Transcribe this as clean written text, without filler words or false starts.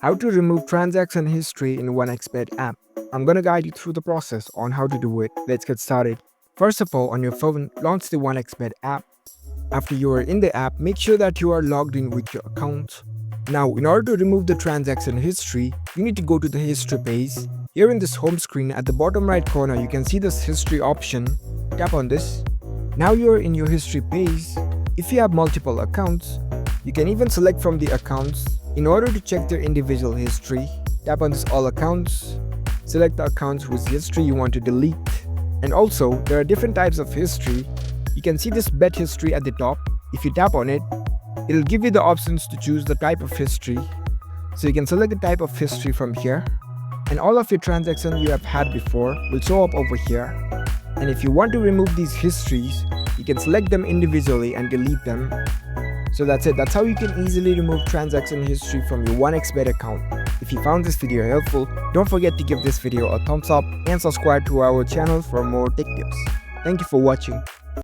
How to remove transaction history in OneXBet app. I'm gonna guide you through the process on how to do it. Let's get started. First of all, on your phone, launch the OneXBet app. After you are in the app, make sure that you are logged in with your account. Now, in order to remove the transaction history, you need to go to the history page. Here in this home screen, at the bottom right corner, you can see this history option. Tap on this. Now you are in your history page. If you have multiple accounts, you can even select from the accounts. In order to check their individual history, tap on this all accounts. Select the accounts whose history you want to delete. And also, there are different types of history. You can see this bet history at the top. If you tap on it, it'll give you the options to choose the type of history. So you can select the type of history from here. And all of your transactions you have had before will show up over here. And if you want to remove these histories, you can select them individually and delete them. So that's it. That's how you can easily remove transaction history from your OneXBet account. If you found this video helpful, don't forget to give this video a thumbs up and subscribe to our channel for more tech tips. Thank you for watching.